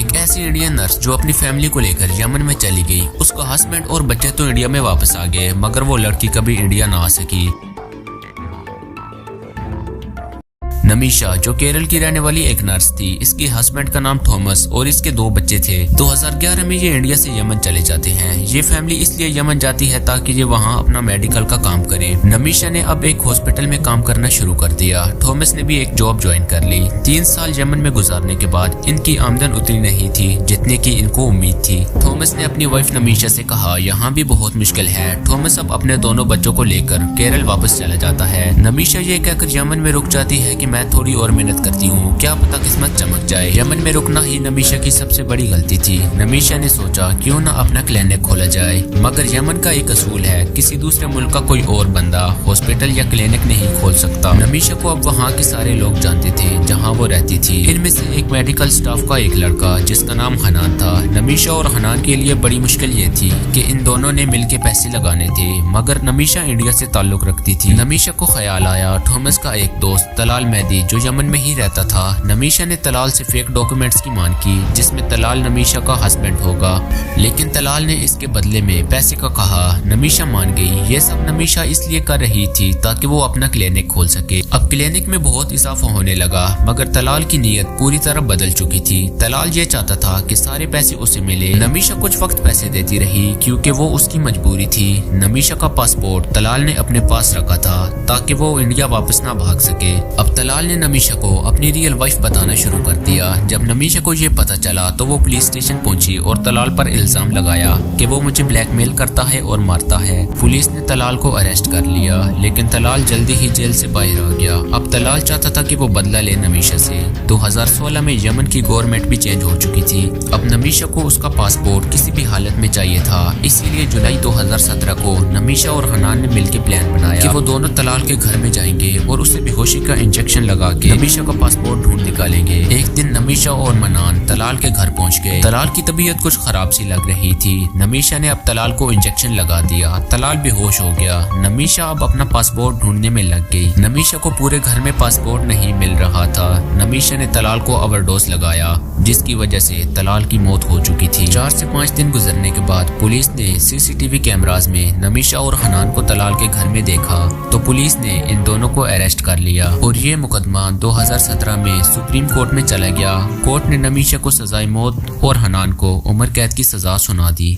ایک ایسی Indian nurse جو اپنی فیملی کو لے کر یمن میں چلی گئی، اس کا ہسبینڈ اور بچے تو انڈیا میں واپس آ گئے مگر وہ لڑکی کبھی انڈیا نہ آ سکی۔ نمیشا جو کیرل کی رہنے والی ایک نرس تھی، اس کے ہسبینڈ کا نام تھامس اور اس کے 2 بچے تھے۔ 2011 میں یہ انڈیا سے یمن چلے جاتے ہیں۔ یہ فیملی اس لیے یمن جاتی ہے تاکہ یہ وہاں اپنا میڈیکل کا کام کرے۔ نمیشا نے اب ایک ہاسپٹل میں کام کرنا شروع کر دیا۔ تھامس نے بھی ایک جاب جوائن کر لی۔ 3 سال یمن میں گزارنے کے بعد ان کی آمدن اتنی نہیں تھی جتنے کی ان کو امید تھی۔ تھامس نے اپنی وائف نمیشا سے کہا یہاں بھی بہت مشکل ہے۔ تھامس اب اپنے دونوں بچوں کو لے کر کیرل واپس چلا جاتا ہے۔ نمیشا یہ کہہ کر یمن میں رک جاتی ہے کہ میں تھوڑی اور محنت کرتی ہوں، کیا پتا قسمت چمک جائے۔ یمن میں رکنا ہی نمیشا کی سب سے بڑی غلطی تھی۔ نمیشا نے سوچا کیوں نہ اپنا کلینک کھولا جائے، مگر یمن کا ایک اصول ہے کسی دوسرے ملک کا کوئی اور بندہ ہاسپٹل یا کلینک نہیں کھول سکتا۔ نمیشا کو اب وہاں کے سارے لوگ جانتے تھے جہاں وہ رہتی تھی۔ ان میں سے ایک میڈیکل سٹاف کا ایک لڑکا جس کا نام حنان تھا۔ نمیشا اور حنان کے لیے بڑی مشکل یہ تھی کہ ان دونوں نے مل کے پیسے لگانے تھے، مگر نمیشا انڈیا سے تعلق رکھتی تھی۔ نمیشا کو خیال آیا تھامس کا ایک دوست طلال مہدی جو یمن میں ہی رہتا تھا۔ نمیشا نے طلال سے فیک ڈاکومنٹس کی مانگ کی جس میں طلال نمیشا کا ہسبینڈ ہوگا، لیکن طلال نے اس کے بدلے میں پیسے کا کہا۔ نمیشا مان گئی۔ یہ سب نمیشا اس لیے کر رہی تھی تاکہ وہ اپنا کلینک کھول سکے۔ اب کلینک میں بہت اضافہ ہونے لگا مگر طلال کی نیت پوری طرح بدل چکی تھی۔ طلال یہ چاہتا تھا کہ سارے پیسے اسے ملے۔ نمیشا کچھ وقت پیسے دیتی رہی کیونکہ وہ اس کی مجبوری تھی۔ نمیشا کا پاسپورٹ طلال نے اپنے پاس رکھا تھا تاکہ وہ انڈیا واپس نہ بھاگ سکے۔ اب طلال نے نمیشا کو اپنی ریئل وائف بتانا شروع کر دیا۔ جب نمیشا کو یہ پتا چلا تو وہ پولیس اسٹیشن پہنچی اور طلال پر الزام لگایا کہ وہ مجھے بلیک میل کرتا ہے اور مارتا ہے۔ پولیس نے طلال کو اریسٹ کر لیا لیکن طلال جلدی ہی جیل سے باہر آ گیا۔ اب طلال چاہتا تھا کہ وہ بدلہ لے نمیشا سے۔ 2016 میں یمن کی گورنمنٹ بھی چینج ہو چکی تھی۔ اب نمیشا کو اس کا پاسپورٹ کسی بھی حالت میں چاہیے تھا، اسی لیے جولائی 2017 کو نمیشا اور حنان نے مل کے پلان بنایا کہ وہ دونوں طلال کے گھر میں جائیں گے اور اسے بے ہوشی کا انجیکشن لگا کے نمیشا کا پاسپورٹ ڈھونڈ نکالیں گے۔ ایک دن نمیشا اور منان طلال کے گھر پہنچ گئے۔ طلال کی طبیعت کچھ خراب سی لگ رہی تھی۔ نمیشا نے اب طلال کو انجیکشن لگا دیا۔ طلال بے ہوش ہو گیا۔ نمیشا اب اپنا پاسپورٹ ڈھونڈنے میں لگ گئی۔ نمیشا کو پورے گھر میں پاسپورٹ نہیں مل رہا تھا۔ نمیشا نے طلال کو اوور ڈوز لگایا جس کی وجہ سے طلال کی موت ہو چکی تھی۔ 4 سے 5 دن گزرنے کے بعد پولیس نے CCTV کیمراز میں نمیشا اور حنان کو طلال کے گھر میں دیکھا تو پولیس نے ان دونوں کو اریسٹ کر لیا اور یہ مقدمہ 2017 میں سپریم کورٹ میں چلا گیا۔ کورٹ نے نمیشا کو سزائے موت اور حنان کو عمر قید کی سزا سنا دی۔